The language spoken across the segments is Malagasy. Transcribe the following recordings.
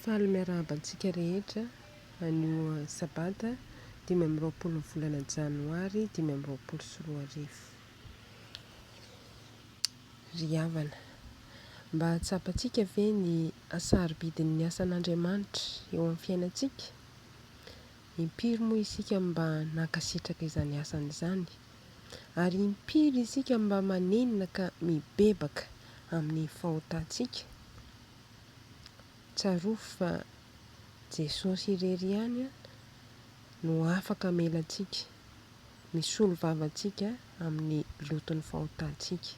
faly miarahaba antsika rehetra anio sabata 20 volana janoary 2024. Ry havana, mba hatsapantsika ve ny asaribidin'ny asan'Andriamanitra eo amin'ny fiainantsika? Impiry moa isika mba nankasitraka izany asany izany? Ary impiry isika mba manenina ka mibebaka amin'ny fahotantsika? Tsaroa fa Jesosy irery ihany no afaka melantsika, misolo vavantsika amin'ny loton'ny fahotantsika.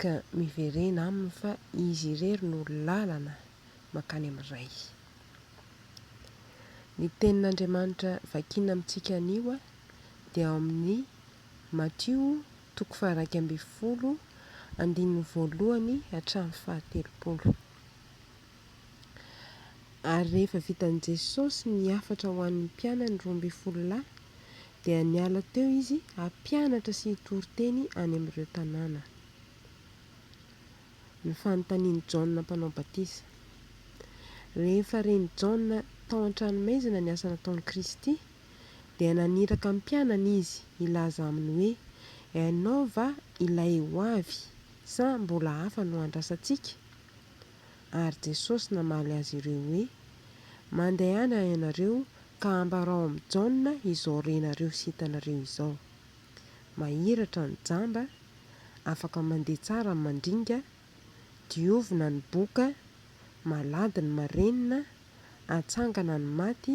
Ka miverena aminy fa izy irery no lalana makany amin'ray. Ny tenin'Andriamanitra vakiana amintsika anio dia ao amin'ny Matteo 2:1 andininy 1 hatramin'ny 13. Ary rehefa vitan'i Jesosy niafatra ho an'ny mpianany 12 lahy dia niala teo izy hampianatra sy hitory teny any amin'ireo tanàna. Ny fanontanian'i Jaona mpanao batisa. Rehefa reny Jaona tao an-tranomaizina ny asa nataon'i Kristy dia naniraka ny mpianany izy hilaza aminy hoe ianao va ilay ho avy sa mbola hafa no andrasantsika? Ary Jesosy namaly azy ireo hoe mandehana ianareo ka ambarao amin'ny Jaona izao renareo sy hitanareo izao. Mahiratra ny jamba, afaka mandeha tsara ny mandringa, diovina ny boka, malady ny marenina, atsangana ny maty,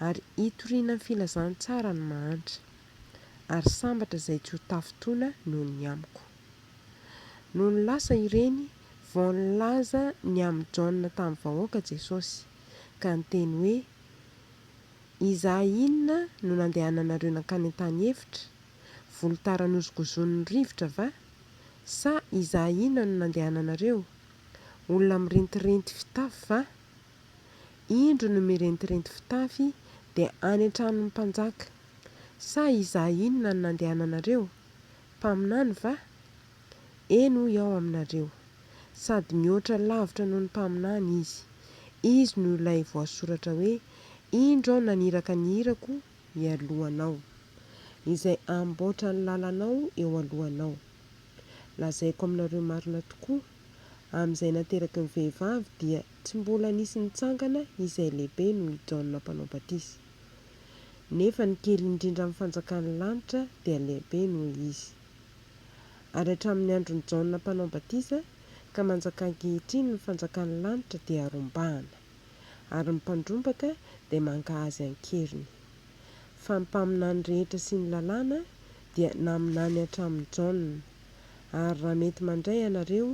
ary hitoriana ny filazantsara ny mahantra. Ary sambatra izay tsy ho tafotoana noho ny amiko. Noho ny lasa ireny, vao nilaza ny amin'ny Jaona tamin'ny vahoaka Jesosy, ka niteny hoe izaho inona no nandehananareo nankany an-tany efitra? Volotara nozogozon'ny rivotra va? Sa izaho inona no nandehananareo? Olona mirentirenty fitafy va? Indro no mirentirenty fitafy dia any an-tranon'ny mpanjaka. Sa izaho inona no nandehananareo? Mpaminany va? Eno iaho aminareo. Sady mihoatra lavitra noho ny mpaminany izy. Izy no ilay voasoratra hoe indro aho naniraka ny hirako mialohanao, izay amboatra ny lalanao eo alohanao. Lazaiko aminareo marina tokoa, amin'izay nateraka ny vehivavy dia tsy mbola nisy nitsangana izay lehibe noho i Jaona mpanao batisa. Nefa ny kely indrindra amin'ny fanjakan'ny lanitra dia lehibe noho izy. Ary hatramin'ny andron'ny Jaona mpanao batisa ka manjaka ankehitriny ny fanjakan'ny lanitra dia arombahana, ary ny mpandrombaka dia mankahazy ankeriny. Fa ny mpaminany rehetra sy ny lalàna dia naminany hatramin'ny Jaona. Ary raha mety mandray ianareo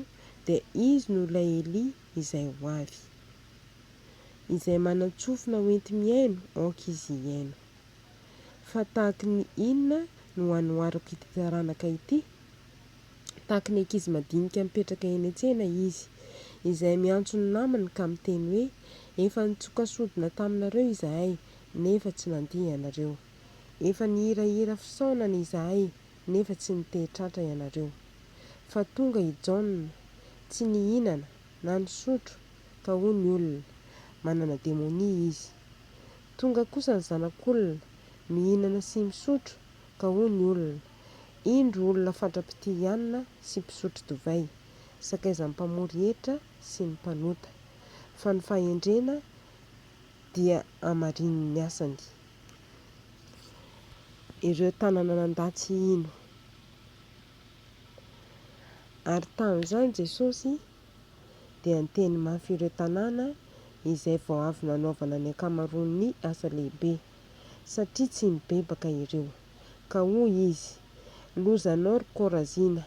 dia izy no ilay Elia izay ho avy, izay manantsofina hoenty miaino aoka izy hiaino. Fa tahaka ny inona no hanoharako ity taranaka ity? Tahaka ny ankizy madinika mipetraka eny an-tsena izy, izay miantso ny namany ka miteny hoe efa nitsoka sodina taminareo izahay nefa tsy nandia ianareo. Efa nihirahira fisaonana izahay nefa tsy nitehitratra ianareo. Fa tonga i Jaona, tsy nihinana na nisotro ka hoy ny olona manana demonia izy. Tonga kosa ny zanak'olona, mihinana sy misotro ka hoy ny olona indro olona fatra-pitihanina sy mpisotro divay, sakaizan'ny mpamory hetra sy ny mpanota. Fa ny fahendrena dia amarin'ny asany. Ireo tanana nandatsy ino. Ary tamin'izany Jesosy dia niteny mafy ireo tanàna izay vao avy nanaovana ny ankamaroan'ny asa lehibe, satria tsy mibebaka ireo. Ka hoy izy, lozanao ry Korazina,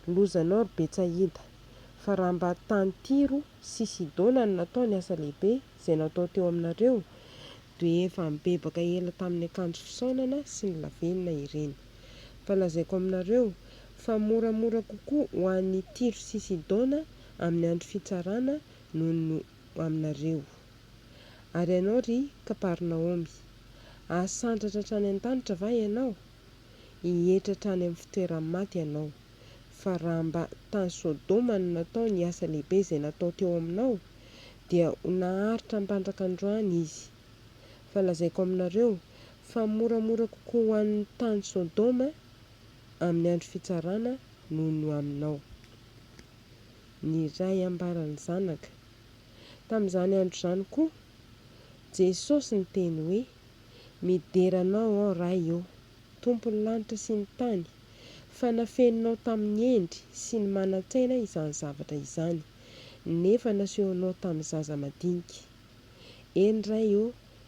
lozanao ry Betsaida, fa raha mba tany Tiro sy Sidona no natao ny asa lehibe izay natao teo aminareo, dia efa mibebaka ela tamin'ny akanjo fisaonana sy ny lavenina ireny. Fa lazaiko aminareo fa moramora kokoa ho an'ny Tiro sy Sidona amin'ny andro fitsarana noho aminareo. Ary ianao ry Kaparinaomy, asandratra hatrany an-danitra va ianao? Hihetra hatrany amin'ny fitoeran'ny maty ianao. Fa raha mba tany Sodoma no natao ny asa lehibe izay natao teo aminao, dia ho naharitra hampandraka androany izy. Fa lazaiko aminareo fa moramora kokoa ho an'ny tany Sodoma amin'ny andro fitsarana noho ny aminao. Ny ray ambarany zanaka. Tamin'izany andro izany koa, Jesosy niteny hoe: mideranao aho ray eo, tompon'ny lanitra sy ny tany, fa nafeninao tamin'ny endry sy ny manan-tsaina izany zavatra izany, nefa nasehonao tamin'ny zaza madinika. Eny ray eo,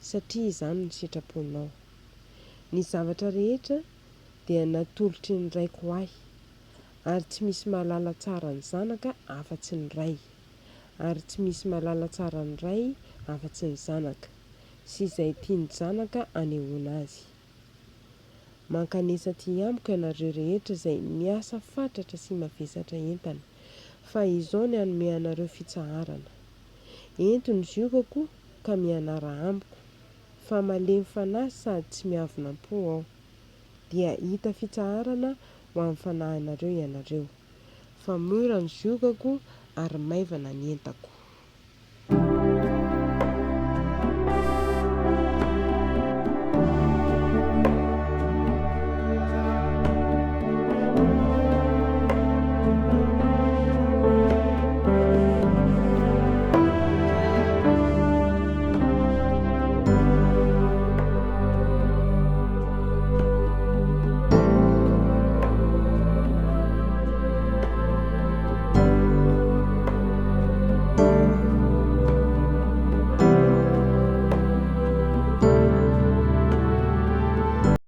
satria izany ny sitraponao. Ny zavatra rehetra dia natolotry ny raiko ahy, ary tsy misy mahalala tsara ny zanaka afa-tsy ny ray, ary tsy misy mahalala tsara ny ray afa-tsy ny zanaka, sy izay tiany zanaka anehoana azy. Mankanesa ty amiko ianareo rehetra izay miasa fatratra sy mavesatra entana, fa izao ny hanome anareo fitsaharana. Entony ziokako ka mianara amiko, fa malemy fanahy sady tsy miavonam-po aho, dia hita fitsaharana ho amin'ny fanahinareo ianareo. Fa mora ny ziokako ary maivana ny entako.